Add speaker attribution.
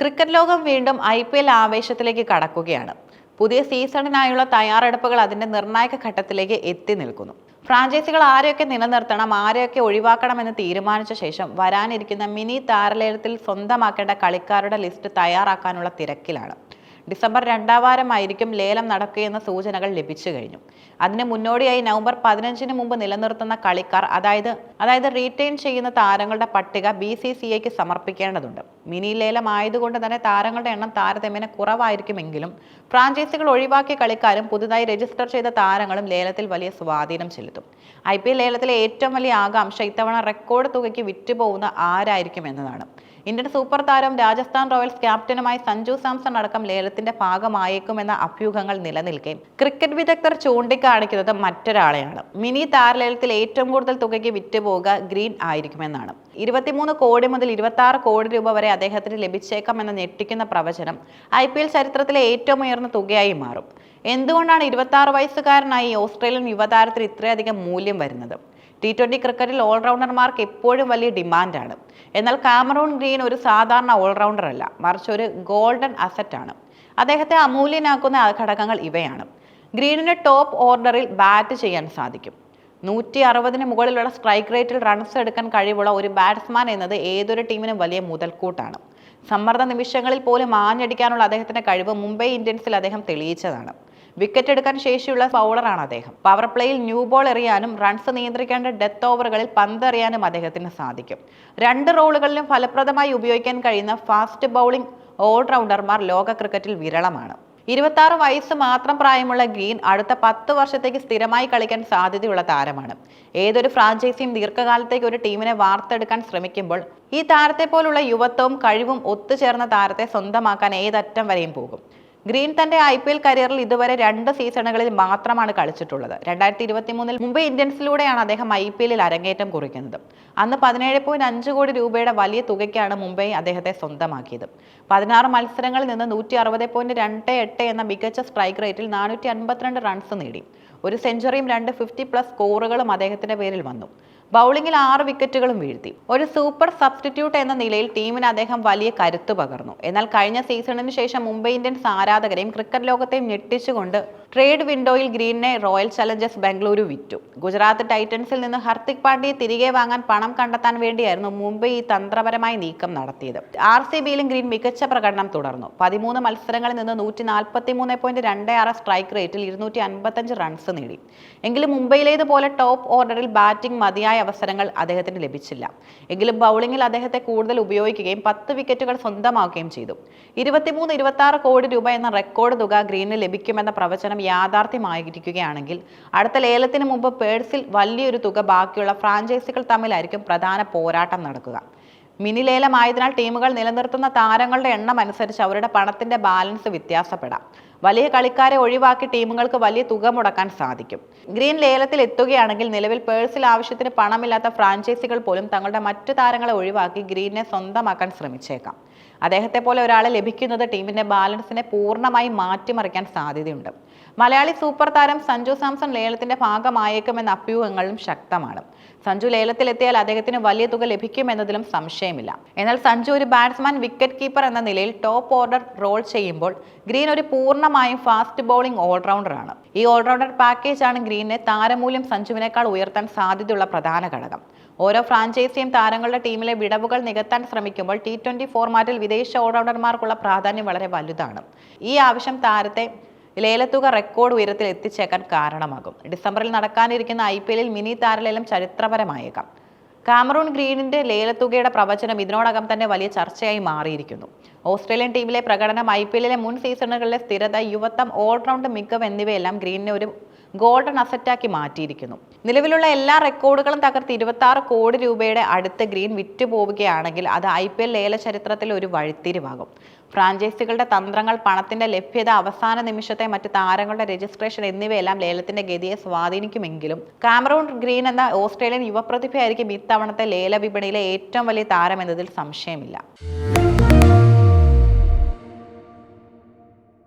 Speaker 1: Cricket ലോകം വീണ്ടും IPL ആവേശത്തിലേക്ക് കടക്കുകയാണ്. പുതിയ സീസണിനായുള്ള തയ്യാറെടുപ്പുകൾ അതിന്റെ നിർണായക ഘട്ടത്തിലേക്ക് എത്തി നിൽക്കുന്നു. ഫ്രാഞ്ചൈസികൾ ആരെയൊക്കെ നിലനിർത്തണം, ആരെയൊക്കെ ഒഴിവാക്കണമെന്ന് തീരുമാനിച്ച ശേഷം വരാനിരിക്കുന്ന മിനി താരലേലത്തിൽ സ്വന്തമാക്കേണ്ട കളിക്കാരുടെ ലിസ്റ്റ് തയ്യാറാക്കാനുള്ള തിരക്കിലാണ്. ഡിസംബർ 2ാം വാരമായിരിക്കും ലേലം നടക്കുകയെന്ന സൂചനകൾ ലഭിച്ചു കഴിഞ്ഞു. അതിന് മുന്നോടിയായി നവംബർ 15-ന് മുമ്പ് നിലനിർത്തുന്ന കളിക്കാർ അതായത് റീറ്റെയിൻ ചെയ്യുന്ന താരങ്ങളുടെ പട്ടിക BCCIക്ക് സമർപ്പിക്കേണ്ടതുണ്ട്. മിനി ലേലം ആയതുകൊണ്ട് തന്നെ താരങ്ങളുടെ എണ്ണം താരതമ്യേന കുറവായിരിക്കുമെങ്കിലും ഫ്രാഞ്ചൈസികൾ ഒഴിവാക്കിയ കളിക്കാരും പുതുതായി രജിസ്റ്റർ ചെയ്ത താരങ്ങളും ലേലത്തിൽ വലിയ സ്വാധീനം ചെലുത്തും. IPL ലേലത്തിലെ ഏറ്റവും വലിയ ആകാംക്ഷ ഇത്തവണ റെക്കോർഡ് തുകയ്ക്ക് വിറ്റുപോകുന്ന ആരായിരിക്കും എന്നതാണ്. ഇന്ത്യൻ സൂപ്പർ താരം രാജസ്ഥാൻ റോയൽസ് ക്യാപ്റ്റനുമായി സഞ്ജു സാംസൺ അടക്കം ലേലത്തിന്റെ ഭാഗമായേക്കുമെന്ന അഭ്യൂഹങ്ങൾ നിലനിൽക്കെ ക്രിക്കറ്റ് വിദഗ്ധർ ചൂണ്ടിക്കാണിക്കുന്നത് മറ്റൊരാളെയാണ്. മിനി താരലേലത്തിൽ ഏറ്റവും കൂടുതൽ തുകയ്ക്ക് വിറ്റുപോകുക ഗ്രീൻ ആയിരിക്കുമെന്നാണ്. 23 കോടി മുതൽ 26 കോടി രൂപ വരെ അദ്ദേഹത്തിന് ലഭിച്ചേക്കാമെന്ന ഞെട്ടിക്കുന്ന പ്രവചനം IPL ചരിത്രത്തിലെ ഏറ്റവും ഉയർന്ന തുകയായി മാറും. എന്തുകൊണ്ടാണ് 26 വയസ്സുകാരനായി ഓസ്ട്രേലിയൻ യുവതാരത്തിന് ഇത്രയധികം മൂല്യം വരുന്നത്? T20 ക്രിക്കറ്റിൽ ഓൾറൗണ്ടർമാർക്ക് എപ്പോഴും വലിയ ഡിമാൻഡാണ്. എന്നാൽ കാമറൂൺ ഗ്രീൻ ഒരു സാധാരണ ഓൾറൗണ്ടർ അല്ല, മറിച്ച് ഒരു ഗോൾഡൻ അസറ്റാണ്. അദ്ദേഹത്തെ അമൂല്യനാക്കുന്ന ഘടകങ്ങൾ ഇവയാണ്. ഗ്രീനിന് ടോപ്പ് ഓർഡറിൽ ബാറ്റ് ചെയ്യാൻ സാധിക്കും. 160-ന് മുകളിലുള്ള സ്ട്രൈക്ക് റേറ്റിൽ റൺസ് എടുക്കാൻ കഴിവുള്ള ഒരു ബാറ്റ്സ്മാൻ എന്നത് ഏതൊരു ടീമിനും വലിയ മുതൽക്കൂട്ടാണ്. സമ്മർദ്ദ നിമിഷങ്ങളിൽ പോലും ആഞ്ഞടിക്കാനുള്ള അദ്ദേഹത്തിന്റെ കഴിവ് മുംബൈ ഇന്ത്യൻസിൽ അദ്ദേഹം തെളിയിച്ചതാണ്. വിക്കറ്റ് എടുക്കാൻ ശേഷിയുള്ള ബൗളറാണ് അദ്ദേഹം. പവർ പ്ലേയിൽ ന്യൂ ബോൾ എറിയാനും റൺസ് നിയന്ത്രിക്കേണ്ട ഡെത്ത് ഓവറുകളിൽ പന്തെറിയാനും അദ്ദേഹത്തിന് സാധിക്കും. 2 റോളുകളിലും ഫലപ്രദമായി ഉപയോഗിക്കാൻ കഴിയുന്ന ഫാസ്റ്റ് ബൗളിംഗ് ഓൾറൗണ്ടർമാർ ലോക ക്രിക്കറ്റിൽ വിരളമാണ്. 26 വയസ്സ് മാത്രം പ്രായമുള്ള ഗ്രീൻ അടുത്ത 10 വർഷത്തേക്ക് സ്ഥിരമായി കളിക്കാൻ സാധ്യതയുള്ള താരമാണ്. ഏതൊരു ഫ്രാഞ്ചൈസിയും ദീർഘകാലത്തേക്ക് ഒരു ടീമിനെ വാർത്തെടുക്കാൻ ശ്രമിക്കുമ്പോൾ ഈ താരത്തെ പോലുള്ള യുവത്വവും കഴിവും ഒത്തുചേർന്ന താരത്തെ സ്വന്തമാക്കാൻ ഏതറ്റം വരെയും പോകും. ഗ്രീൻ തന്റെ IPL കരിയറിൽ ഇതുവരെ 2 സീസണുകളിൽ മാത്രമാണ് കളിച്ചിട്ടുള്ളത്. 2023-ൽ മുംബൈ ഇന്ത്യൻസിലൂടെയാണ് അദ്ദേഹം IPL-ൽ അരങ്ങേറ്റം കുറിക്കുന്നത്. അന്ന് 17.5 കോടി രൂപയുടെ വലിയ തുകയ്ക്കാണ് മുംബൈ അദ്ദേഹത്തെ സ്വന്തമാക്കിയത്. 16 മത്സരങ്ങളിൽ നിന്ന് 160.28 എന്ന മികച്ച സ്ട്രൈക്ക് റേറ്റിൽ 452 റൺസ് നേടി. ഒരു സെഞ്ചുറിയും 2 50+ സ്കോറുകളും അദ്ദേഹത്തിന്റെ പേരിൽ വന്നു. ബൗളിംഗിൽ 6 വിക്കറ്റുകളും വീഴ്ത്തി. ഒരു സൂപ്പർ സബ്സ്റ്റിറ്റ്യൂട്ട് എന്ന നിലയിൽ ടീമിന് അദ്ദേഹം വലിയ കരുത്ത് പകർന്നു. എന്നാൽ കഴിഞ്ഞ സീസണിന് ശേഷം മുംബൈ ഇന്ത്യൻസ് ആരാധകരെയും ക്രിക്കറ്റ് ലോകത്തെയും ഞെട്ടിച്ചുകൊണ്ട് ട്രേഡ് വിൻഡോയിൽ ഗ്രീനിനെ റോയൽ ചലഞ്ചേഴ്സ് ബാംഗ്ലൂരു വിറ്റു. ഗുജറാത്ത് ടൈറ്റൻസിൽ നിന്ന് ഹർദിക് പാണ്ഡ്യയെ തിരികെ വാങ്ങാൻ പണം കണ്ടെത്താൻ വേണ്ടിയായിരുന്നു മുംബൈ ഈ തന്ത്രപരമായ നീക്കം നടത്തിയത്. RCBയിലും ഗ്രീൻ മികച്ച പ്രകടനം തുടർന്നു. 13 മത്സരങ്ങളിൽ നിന്ന് 143.26 സ്ട്രൈക്ക് റേറ്റിൽ 255 റൺസ് നേടി. എങ്കിലും മുംബൈയിലേതുപോലെ ടോപ്പ് ഓർഡറിൽ ബാറ്റിംഗ് മതിയായ അവസരങ്ങൾ അദ്ദേഹത്തിന് ലഭിച്ചില്ല. എങ്കിലും ബൗളിംഗിൽ അദ്ദേഹത്തെ കൂടുതൽ ഉപയോഗിക്കുകയും 10 വിക്കറ്റുകൾ സ്വന്തമാക്കുകയും ചെയ്തു. 23-26 കോടി രൂപ എന്ന റെക്കോർഡ് തുക ഗ്രീനിന് ലഭിക്കുമെന്ന പ്രവചനം യാഥാർത്ഥ്യമായിരിക്കുകയാണെങ്കിൽ അടുത്ത ലേലത്തിന് മുമ്പ് പേഴ്സിൽ വലിയൊരു തുക ബാക്കിയുള്ള ഫ്രാഞ്ചൈസികൾ തമ്മിലായിരിക്കും പ്രധാന പോരാട്ടം നടക്കുക. മിനി ലേലമായതിനാൽ ടീമുകൾ നിലനിർത്തുന്ന താരങ്ങളുടെ എണ്ണം അനുസരിച്ച് അവരുടെ പണത്തിന്റെ ബാലൻസ് വ്യത്യാസപ്പെടാം. വലിയ കളിക്കാരെ ഒഴിവാക്കി ടീമുകൾക്ക് വലിയ തുക മുടക്കാൻ സാധിക്കും. ഗ്രീൻ ലേലത്തിൽ എത്തുകയാണെങ്കിൽ നിലവിൽ പേഴ്സിൽ ആവശ്യത്തിന് പണമില്ലാത്ത ഫ്രാഞ്ചൈസികൾ പോലും തങ്ങളുടെ മറ്റു താരങ്ങളെ ഒഴിവാക്കി ഗ്രീനിനെ സ്വന്തമാക്കാൻ ശ്രമിച്ചേക്കാം. അദ്ദേഹത്തെ പോലെ ഒരാളെ ലഭിക്കുന്നത് ടീമിന്റെ ബാലൻസിനെ പൂർണ്ണമായി മാറ്റിമറിക്കാൻ സാധ്യതയുണ്ട്. മലയാളി സൂപ്പർ താരം സഞ്ജു സാംസൺ ലേലത്തിന്റെ ഭാഗമായേക്കുമെന്ന അഭ്യൂഹങ്ങളും ശക്തമാണ്. സഞ്ജു ലേലത്തിലെത്തിയാൽ അദ്ദേഹത്തിന് വലിയ തുക ലഭിക്കുമെന്നതിലും സംശയമില്ല. എന്നാൽ സഞ്ജു ഒരു ബാറ്റ്സ്മാൻ, വിക്കറ്റ് കീപ്പർ എന്ന നിലയിൽ ടോപ്പ് ഓർഡർ റോൾ ചെയ്യുമ്പോൾ ഗ്രീൻ ഒരു പൂർണ്ണമായും ഫാസ്റ്റ് ബൗളിംഗ് ഓൾറൗണ്ടറാണ്. ഈ ഓൾറൗണ്ടർ പാക്കേജാണ് ഗ്രീനിനെ താരമൂല്യം സഞ്ജുവിനേക്കാൾ ഉയർത്താൻ സാധ്യതയുള്ള പ്രധാന ഘടകം. ഓരോ ഫ്രാഞ്ചൈസിയും താരങ്ങളുടെ ടീമിലെ വിടവുകൾ നികത്താൻ ശ്രമിക്കുമ്പോൾ T20 ഫോർമാറ്റിൽ വിദേശ ഓൾറൗണ്ടർമാർക്കുള്ള പ്രാധാന്യം വളരെ വലുതാണ്. ഈ ആവശ്യം താരത്തെ ലേലത്തുക റെക്കോർഡ് ഉയരത്തിൽ എത്തിച്ചേക്കാൻ കാരണമാകും. ഡിസംബറിൽ നടക്കാനിരിക്കുന്ന IPL-ൽ മിനി താരലേലം ചരിത്രപരമായേക്കാം. കാമറൂൺ ഗ്രീനിന്റെ ലേലത്തുകയുടെ പ്രവചനം ഇതിനോടകം തന്നെ വലിയ ചർച്ചയായി മാറിയിരിക്കുന്നു. ഓസ്ട്രേലിയൻ ടീമിലെ പ്രകടനം, IPL-ലെ മുൻ സീസണുകളിലെ സ്ഥിരത, യുവത്വം, ഓൾറൗണ്ട് മികവ് എന്നിവയെല്ലാം ഗ്രീനിനെ ഒരു ഗോൾഡൻ അസറ്റാക്കി മാറ്റിയിരിക്കുന്നു. നിലവിലുള്ള എല്ലാ റെക്കോർഡുകളും തകർത്ത് 26 കോടി രൂപയുടെ അടുത്ത് ഗ്രീൻ വിറ്റുപോവുകയാണെങ്കിൽ അത് IPL ലേല ചരിത്രത്തിൽ ഒരു വഴിത്തിരിവാകും. ഫ്രാഞ്ചൈസികളുടെ തന്ത്രങ്ങൾ, പണത്തിന്റെ ലഭ്യത, അവസാന നിമിഷത്തെ മറ്റ് താരങ്ങളുടെ രജിസ്ട്രേഷൻ എന്നിവയെല്ലാം ലേലത്തിന്റെ ഗതിയെ സ്വാധീനിക്കുമെങ്കിലും കാമറൂൺ ഗ്രീൻ എന്ന ഓസ്ട്രേലിയൻ യുവപ്രതിഭയായിരിക്കും ഇത്തവണത്തെ ലേല വിപണിയിലെ ഏറ്റവും വലിയ താരമെന്നതിൽ സംശയമില്ല.